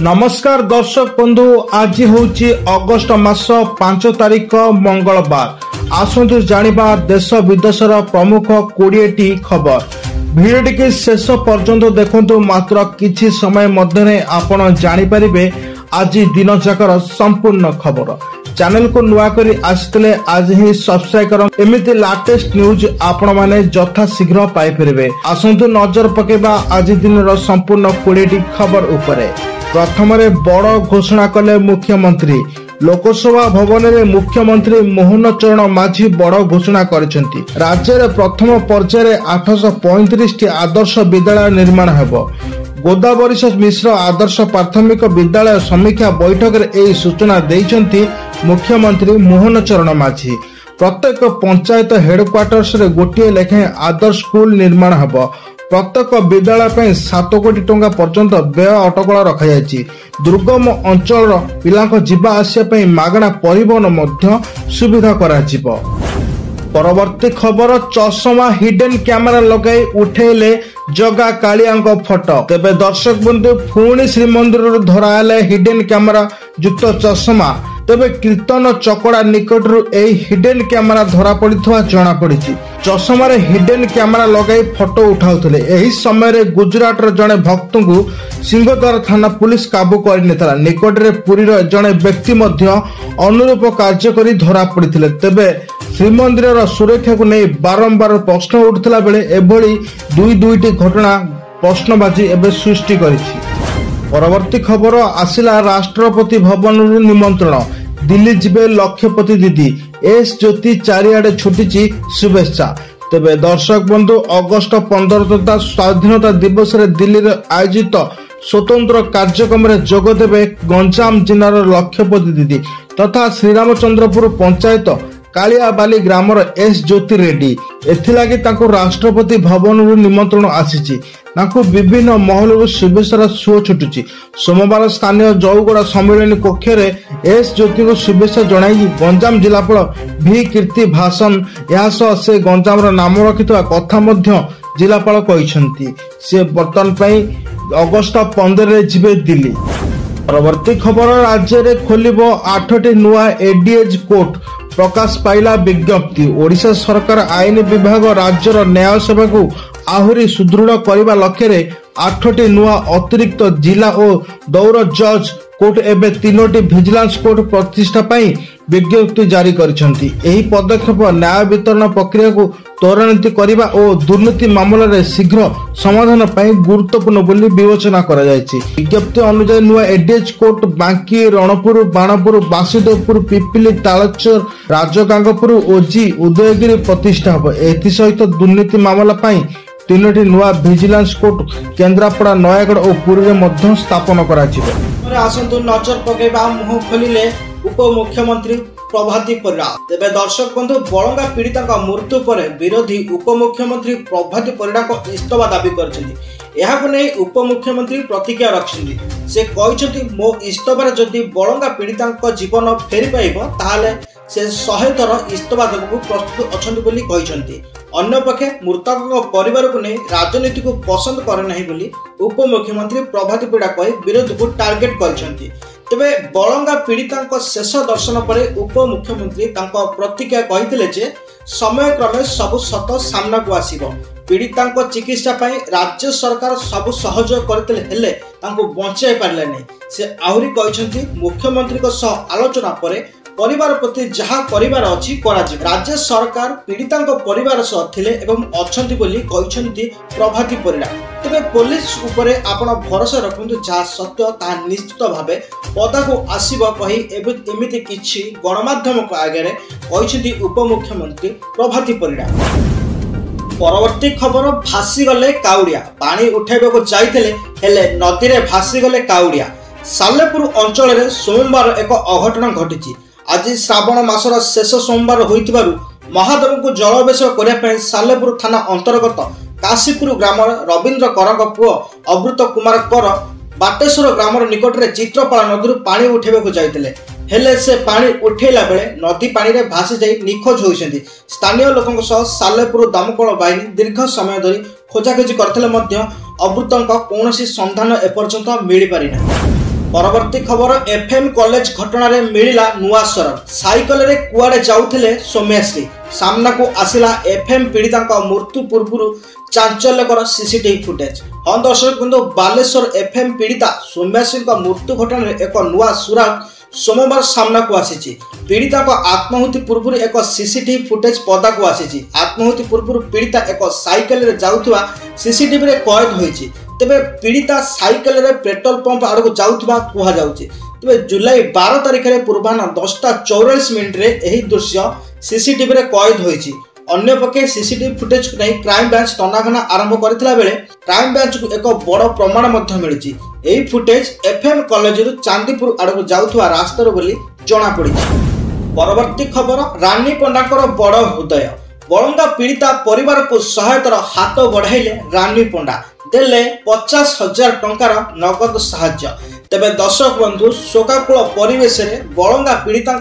नमस्कार दर्शक बंधु, आज हूँ अगस्ट मास 5 तारिख मंगलवार। आसतु जानिबा देश विदेशर प्रमुख 20टी खबर। भिडियोटी के शेष पर्यंत देखंतु। मात्र किछि समय मध्य आपण जानिपारिबे आज दिन जाकर संपूर्ण खबर। चैनल को नुआ करी आसितले आज ही सब्सक्राइब कर एमिति लेटेस्ट न्यूज आपण माने यथा शीघ्र पाई परिबे। आसंतु नजर पकेबा आज दिन संपूर्ण 20टी खबर उपरे। प्रथम बड़ घोषणा कले मुख्यमंत्री। लोकसभा भवन में मुख्यमंत्री मोहन चरण माझी बड़ घोषणा करिसेंती। राज्य में प्रथम पर्यायर 835 आदर्श विद्यालय निर्माण हेबो। गोदावरी मिश्र आदर्श प्राथमिक विद्यालय समीक्षा बैठक में यह सूचना देइछंती मुख्यमंत्री मोहन चरण माझी। प्रत्येक पंचायत हेडक्वार्टर्स रे गोटे लेखाएं आदर्श स्कूल निर्माण हेबो। प्रत्येक विद्यालय पर 7 कोटी टंका पर्यंत व्यय अटकल रखाଯାଇଛି। दुर्गम अंचल पिलांको जीवा आसिया मागणा परिवहन मध्य सुविधा कराजिबो। परवर्ती खबर, चषमा हिडन कैमेरा लगाई उठेले जगा कालियांको फोटो। तेबे दर्शक बंधु, पुणी श्रीमंदिर धराले हिडन कैमेरा युक्त चषमा। तेबे कीर्तन चकड़ा निकटरू एही हिडन कैमेरा धरा पड़िथवा जणा पड़िछि। चषमारे हिडन कैमेरा लगाई फोटो उठाउथले। एही समय रे गुजरात र जणे भक्तଙ୍କୁ सिंहद्वार थाना पुलिस काबू करनेतला। निकट रे पुरीर जणे व्यक्ति मध्य अनुरूप कार्य करी धरा पड़िथिले। तेबे श्रीमंदिर सुरक्षा को नहीं बारंबार प्रश्न उठुला बेले एभली दुईटी घटना प्रश्नबाजी एबे सृष्टि करिछि। परवर्ती खबर आसिला राष्ट्रपति भवन निमंत्रण। दिल्ली जिबे लक्षपति दीदी। एस ज्योति चारिआडे छुटिछि शुभेच्छा। तेबे दर्शक बंधु, अगस्ट 15 तथा स्वाधीनता दिवस रे दिल्ली रे आयोजित स्वतंत्र कार्यक्रम रे जोग देबे गंजाम जिल्लार लक्षपति दीदी तथा श्रीरामचंद्रपुर पंचायत कालियाबाली ग्रामर एस ज्योति रेड्डी। एथिलागि तांको राष्ट्रपति भवन निमंत्रण आसीछि। तांको विभिन्न महलरू शुभेच्छार सुओ छुटुछि। सोमवार स्थानीय जौगड़ा सम्मेलन कक्ष रे एस ज्योति को शुभेच्छा जणाई गंजाम जिलापाल भी कीर्ति भाषण यासह से गंजाम नाम रखिथवा कथा मध्य जिलापाल कहिसंती। से वर्तमान पई अगस्ट 15 रे जिबे दिल्ली। परवर्ती खबर, राज्य रे खोलिबो 8टी नुआ एडीएज कोर्ट। प्रकाश पाइला विज्ञप्ति। ओडिशा सरकार आईन विभाग राज्यर न्याय सेवा को आहुरी सुदृढ़ करने लक्ष्य 8टी नुआ अतिरिक्त जिला और दौर जज कोर्ट एवं 3टी विजिलेंस कोर्ट प्रतिष्ठा पाई विज्ञप्ति जारी करिसेंती। एही पदक्षेप न्याय वितरण प्रक्रिया को त्वरान्वित करने और दुर्नीति मामला शीघ्र समाधान पाई गुरुत्वपूर्ण बोली विवेचना करा जायछि। विज्ञप्ति अनुसार नुआ एडीएच कोर्ट बांकी, रणपुर, बाणपुर, बासुदेवपुर, पिपिली, तालचर, राजगांगपुर, ओजी, उदयगिरी प्रतिष्ठा हो। एथि सहित दुर्नीति मामला पाई 3टी नुआ विजिलेंस कोर्ट केन्द्रापड़ा, नयागढ़ और पुरी रे मध्य स्थापन करा जिवो। आसंतु नजर पकेबा मुह खोलिले उप मुख्यमंत्री प्रभाती परिड़ा। तेबे दर्शक बंधु, बलंगा पीड़िता मृत्यु पर विरोधी उप मुख्यमंत्री प्रभाती परिड़ा को इस्तीफा दाबी करछन्ती। एहाको नै उप मुख्यमंत्री प्रतिक्रिया रखछन्ती। से कहछन्ती, मो इस्तीफार जदि बलंगा पीड़िता जीवन फेरी पाइबो ताहाले से 100 थर इस्तीफा देबो प्रस्तुत अछन्ती बोली कहछन्ती। अन्य पक्षे मृतकों परिवार को नहीं राजनीति को पसंद करे नहीं बोली उप मुख्यमंत्री प्रभाती परिड़ा कही विरोध को टार्गेट करछन्ती। तेबे बलंगा पीड़िता शेष दर्शन पर उप मुख्यमंत्री प्रतिक्रिया कहिथिले जे समय क्रमे सबु सत सामना को आसीबो। पीड़िता चिकित्सा पाई राज्य सरकार सबु सहयोग करथिले हेले तांको बंचाई पारले नहीं। से आहुरी कहिसंती, मुख्यमंत्री को सह आलोचना परे परिवार प्रति जहाँ परिवार अछि कराजिब। राज्य सरकार पीड़िता परिवार सह थिले एवं अछंती बोली कहिसंती प्रभाती परिड़ा। तेबे पुलिस उपरे आपण भरोसा रखंतु, जहाँ सत्य ता निश्चित भावे पदा को आसीबो कहि एमिति किछि गणमाध्यम को आगे कहिसंती उप मुख्यमंत्री प्रभाती परिड़ा। परवर्ती खबर, भासी गले काउड़िया। पानी उठाइबा को जाइथिले हेले नदी रे भासी गले काउड़िया। सालेपुर अंचल रे सोमवार एक अघटन घटिछि। आज श्रावण मासर शेष सोमवार होइतिबारु महादेव को जलाभिषेक करने सालेपुर थाना अंतर्गत काशीपुर ग्राम रवींद्र कर पुओ अमृत कुमार कर बाटेश्वर ग्राम निकट में चित्रपाला नदी पानी उठेबा जाइतिले। हेले से पानी उठेला बेले नदी पानी रे भासी जाई निखोज होइसेंती। स्थानीय लोकଙ୍କ सह सालेपुर दमकल बाहिनी दीर्घ समय धरी खोजाखोजी करथिले मध्य अमृतଙ୍କ कौनसी संधान एपर्यंत मिल पारि ना। परवर्ती खबर एफएम कॉलेज घटना रे मिलिला नुआ सरम साइकल रे कुआडे जाउथिले सौम्याश्री सामना को आसिला एफएम पीड़िता मृत्यु पूर्व चांचल्यकर सीसीटीवी फुटेज। हाँ दर्शक बंधु बालेश्वर एफएम पीड़िता सौम्याश्री मृत्यु घटना रे एक नुआ सुराग सोमवार सामना को आसी। पीड़िता आत्माहुति पूर्व एक सीसीटीवी फुटेज पदा को आसी। आत्माहुति पूर्व पीड़िता एक साइकेल रे जाउथुवा सीसीटीवी रे कैद होईची। तेबे पीड़िता साइकेल रे पेट्रोल पंप आड़ जाउथुवा कुहा जाउची। तेबे जुलाई 12 तारिख रे पूर्वाह्न 10:44 रे एही दृश्य सीसीटीवी रे कैद होईची। अन्य पक्षे सीसीटीवी फुटेज को नहीं क्राइम ब्रांच तनाघना आरंभ करथिला बेले क्राइम ब्रांच को एक बड़ प्रमाण मध्य मिलिची। एही फुटेज एफएम कॉलेज रु चांदीपुर आड़ जाउथुवा रास्तार बोली जणा पड़िची। परवर्ती खबर रानी पंडाकर बड़ हृदय बलंगा पीड़िता परिवार को सहायतार हाथ बढ़ाइले रानी पंडा देले 50,000 टंकार नगद साहाय्य। तेबे दर्शक बंधु शोकाकुल परिवेश रे बलंगा पीड़िता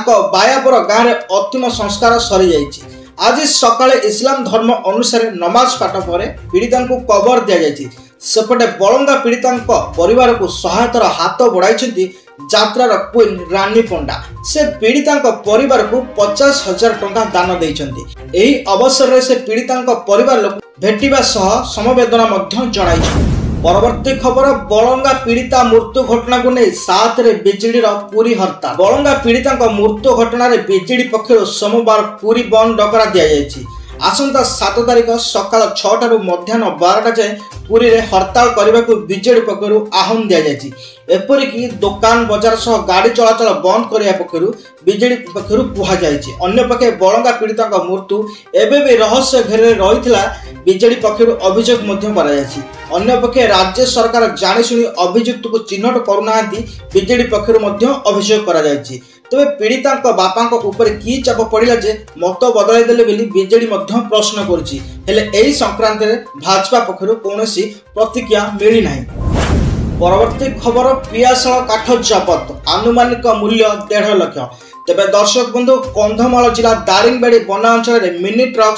बायापर गाँव में अंतिम संस्कार सरी जाइछि। आज सकाळे इस्लाम धर्म अनुसार नमाज पाठ पर पीड़िता को कबर दि जाइछि। सेपटे बलंगा पीड़िता परिवार को सहायतार हाथ बढ़ाई यात्रार क्वीन रानी पंडा से पीड़िता परिवार को 50,000 टंका दान देइछन्ति। एही अवसर रे से पीड़िता परिवार लोक भेटिबा सह समवेदना मध्य जणाइछि। परवर्ती खबर बलंगा पीड़िता मृत्यु घटना को नहीं 7 रे बिजेडी पूरी हड़ताल। बलंगा पीड़िता मृत्यु घटना रे बिजेडी पक्षर सोमवार पूरी बंद डकरा दि जाइछि। आसंता 7 तारिख सकाळ 6 रु मध्याह्न 12 जाए पूरी रे हड़ताल करने को बिजेडी पक्षर आह्वान दि जाइछि। एपरिकी दुकान बजार सह गाड़ी चलाचल बंद करने पक्षर बिजेडी पक्षर कहा जाइछि। अन्य पक्षे बलंगा पीड़िता मृत्यु एबे भी रहस्य घेरे रहिथिला बिजेडी पक्षर अभियोग मध्य करा जाइछि। अन्य पक्षे राज्य सरकार जानिशुणी अभियुक्त को चिन्हट करुनाहांती बिजेडी पक्षर मध्य अभियोग करा जाइछि। तबे पीड़िता बापा ऊपर की चाप पड़ा जे मत बदलाई देले बोली बिजेडी मध्य प्रश्न करुछि। हेले एही संक्रांत रे भाजपा पक्षर कौनसी प्रतिक्रिया मिली नाही। परवर्ती खबर पियाशाल काठ जबत आनुमानिक मूल्य 1.5 लाख। तेबे दर्शक बंधु कंधमाल जिला दारिंगबाड़ी बना अंचल मिनी ट्रक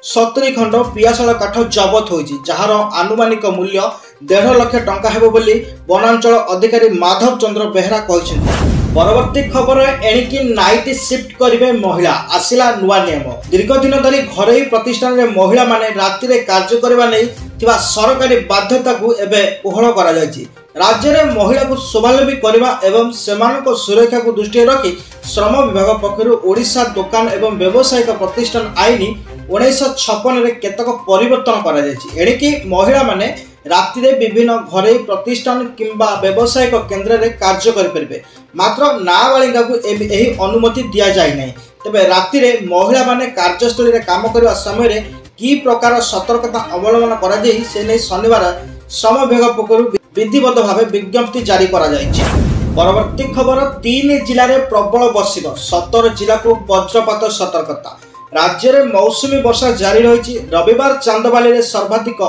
70 खंड पियाशाल काठ जबत होइछि जहार आनुमानिक मूल्य 1.5 लाख टंका हेबो बोली वनांचल अधिकारी माधव चंद्र बेहरा कहिसेंति। परवर्ती खबर एणिकी नाइट शिफ्ट करिवे महिला आसिला नुआ नियम। दीर्घ दिन धरी घरोई प्रतिष्ठान रे महिला माने राति रे कार्य करबा नै थिबा सरकारी बाध्यता को एबे कोहळ करा जायछि। राज्य रे महिला को स्वावलंबी करबा एवं सेमानक सुरक्षा को दृष्टि रखी श्रम विभाग पक्षरु ओडिशा दुकान एवं व्यावसायिक प्रतिष्ठान आईन 1956 रे केतक परिवर्तन करा जायछि। एणिकी महिला माने राति रे विभिन्न घरोई प्रतिष्ठान किंबा व्यावसायिक केंद्र रे कार्य करि परिबे। मात्र नाबालिका को एही अनुमति दिया जाय नै। तबे राति रे महिला माने कार्यस्थली रे काम करबा समय रे की प्रकार सतर्कता अवलंबन करा जाई से नै शनिवार श्रम विभाग पक्षरु विधिबद्ध भावे विज्ञप्ति जारी करा जायछि। परवर्ती खबर 3 जिल्ला रे प्रबल वर्षिब 17 जिला को वज्रपात सतर्कता। राज्य रे मौसुमी वर्षा जारी रहिछि। रविवार चांदबाली रे सर्वाधिक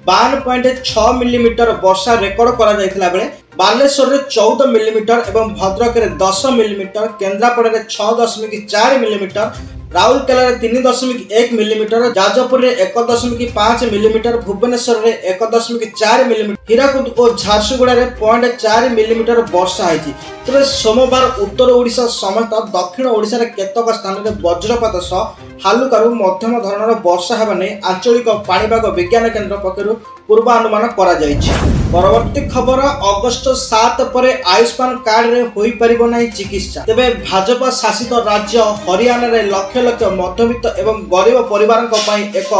52.6 मिलीमीटर वर्षा रेकर्ड करा जायथिला बेले बालेश्वर रे 14 मिलीमीटर एवं भद्रक रे 10 मिलीमीटर, केन्द्रापड़ा रे 6.4 मिलीमीटर, राउरकेला रे 3.1 मिलीमीटर, जाजपुर रे 1.5 मिलीमीटर, भुवनेश्वर रे 1.4 मिलीमीटर, हीराकुद और झारसुगुड़ा रे 0.4 मिलीमीटर वर्षा होइछि। तबे सोमवार उत्तर ओडिशा समेत दक्षिण ओडिशा रे केतक स्थान रे वज्रपात सह हालुकारू मध्यम धरणर वर्षा हेबा नै आंचलिक पाणीपाग विज्ञान केन्द्र पक्षरु पूर्वानुमान करा जायछि। परवर्ती खबर अगस्त 7 परे आयुष्मान कार्ड रे होई परिबो नै चिकित्सा। तबे भाजपा शासित राज्य हरियाणा रे लक्ष लक्ष मध्यवित्त एवं गरीब परिवारक पई एक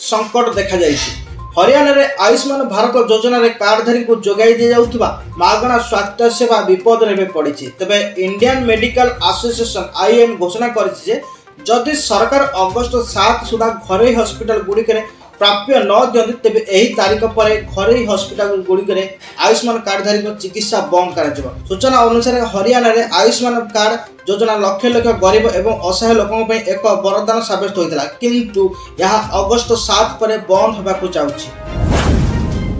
संकट देखा जायछि। हरियाणा रे आयुष्मान भारत योजना रे कार्डधारी को जोगाई दि जाउथबा मागणा स्वास्थ्य सेवा विपद रे पड़िछि। तबे इंडियन मेडिकल एसोसिएशन आईएम घोषणा करिछि जे जदि सरकार अगस्त 7 सुधा घरोई हॉस्पिटल गुड़िक प्राप्य न दियंती तेबे एही तारीख पर घरोई हॉस्पिटल गुड़िक आयुष्मान कार्डधारी चिकित्सा बंद कर। सूचना अनुसार हरियाणा रे आयुष्मान कार्ड योजना लक्ष लक्ष गरीब एवं असहाय लोकों पे एक वरदान साबित होता किंतु यह अगस्त 7 पर बंद होबाकू जाउछि।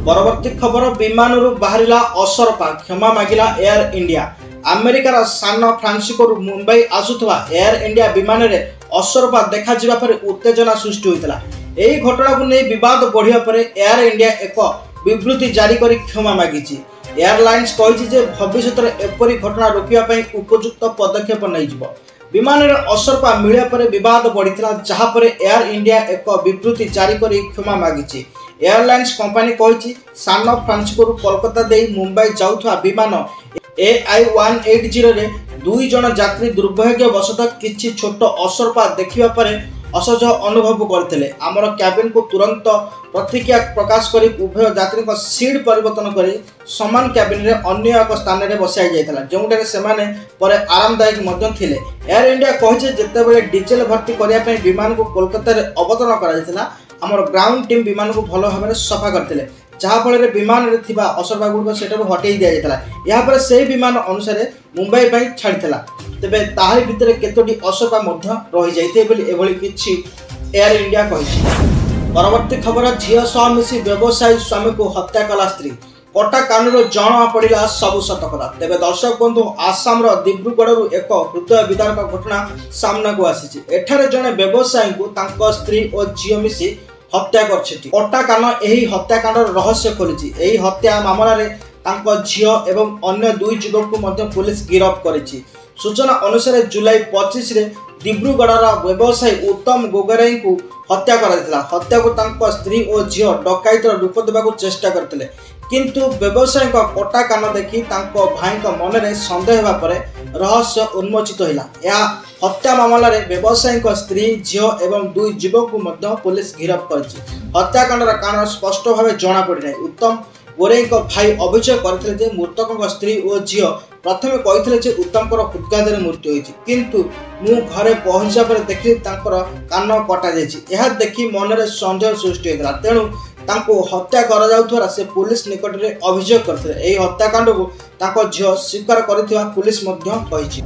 परवर्ती खबर विमान बाहरिला असरपा क्षमा मागिला एयर इंडिया। अमेरिकार सान फ्रांसिस्को मुंबई आसुथवा एयर इंडिया विमान रे असरपा देखा जिबा पर उत्तेजना सृष्टि होइतला। एही घटना को नै विवाद बढ़िया पर एयर इंडिया एक विबृति जारी करी क्षमा मागिछि। एयरलाइंस कही जे भविष्य में एपरी घटना रोकने उपयुक्त पदक्षेप नहीं विमान में असरपा मिलिया पर विवाद बढ़ी जहाँपर एयर इंडिया एक विबृति जारी कर क्षमा मागी। एयरलाइंस कंपनी कही सान फ्रांसिस्को कोलकाता दे मुंबई जाऊा विमान AI-180 रे 2 जन यात्री दुर्भाग्यवशतः किसी छोट असरपा देखा पर असहज अनुभव करते। आमर कैबिन को तुरंत प्रतिक्रिया प्रकाश कर उभय यात्री सीट परिवर्तन कर समान कैबिन रे अन्य एक स्थान में बसाई जाइए जोटे से आरामदायक थे। एयर इंडिया कही जितेबाला डीजेल भर्ती करने विमान को कोलकाता अवतरण कर आमर ग्राउंड टीम विमान को भल भाव सफा करते जहाँफल विमान में थी असरपा गुड़ से हटई दि जाता से विमान अनुसार मुंबई छाड़ा तेरे ताहारी भितर केतोटी असरपा रही जाइए किसी एयर इंडिया कही। परवर्ती खबर झील सह मिसी व्यवसायी स्वामी को हत्या कला स्त्री कटा कानून जना पड़ा सबू सतकता। तेरे दर्शक बंधु आसाम दिब्रुगढ़ एक हृदय विदारक घटना सामना को आसी। एठारे जड़े व्यवसायी को स्त्री और झील मिसी हत्या कटा कान यही हत्याकांड रहस्य खोली। यही हत्या मामलें झील एवं अन्य 2 युवक को पुलिस गिरफ्त करिछि। सूचना अनुसार जुलाई 25 रे दिब्रुगढ़ व्यवसायी उत्तम गोगराई को हत्या करा। हत्या को स्त्री और झील डकायतर रूप देवा चेष्टा करते किंतु व्यवसायी कटा कान देखी भाई मन में सन्देह होगा रहस्य उन्मोचित होगा। हत्या मामला रे व्यवसायी स्त्री झील एवं 2 युवक को पुलिस गिरफ्त करिछि। हत्याकांडर कारण स्पष्ट भाव जना पड़ना। उत्तम गोरे भाई अभियोग करते मृतक स्त्री और झील प्रथम कही उत्तम हृदघात मृत्यु होती किंतु मु घरे पहुंचा पर देखी कान कटा यह देखी मन में सन्देह सृष्टि होता तेणु हत्या कर से पुलिस निकट में अभियोग करते हत्याकांड को झील स्वीकार कर पुलिस कही।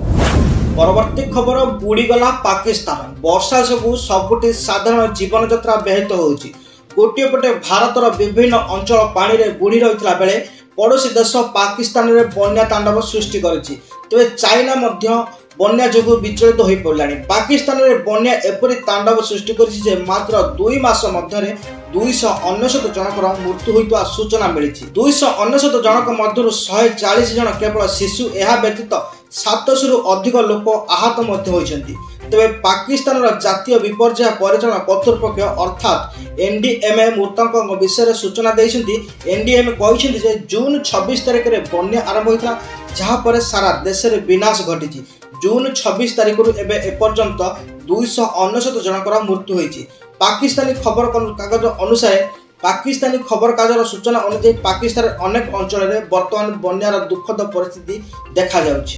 परवर्ती खबर बुड़ीगला पाकिस्तान वर्षा सबू सबुठी साधारण जीवन यात्रा ब्याहत होउछि। गोटे पटे भारतर विभिन्न अंचल पानी रे बुड़ी रही बेले पड़ोशी देश पाकिस्तान रे बन्या तांडव सृष्टि करिछि। तेबे चाइना मध्य बन्या जोगु विचलित हो पड़लानी। पाकिस्तान रे बन्या एपरि तांडव सृष्टि करिछि जे मात्र 2 मास मध्य 299 जनकर मृत्यु होइतवा सूचना मिली। 299 जनक मध्य 140 जन केवल शिशु एहा व्यतीत 700 रु अधिक लोक आहत होइछन्ति। तेबे पाकिस्तान जातीय विपर्यय परिचालन कर्तृपक्ष अर्थात NDMA मृतक विषय सूचना देइछन्ति। NDMA कहिछन्ति जे जून 26 तारिख रे बन्या आरंभ होइतला जहाँपर सारा देश में विनाश घटी। जून 26 तारिख रु एबे एपर्यंत 299 जनकर मृत्यु होइछि। पाकिस्तानी खबर कागज अनुसार पाकिस्तानी खबर कागजर सूचना अनुसार पाकिस्तान अनेक अंचल में वर्तमान बन्यार दुखद परिस्थिति देखा जाउछि।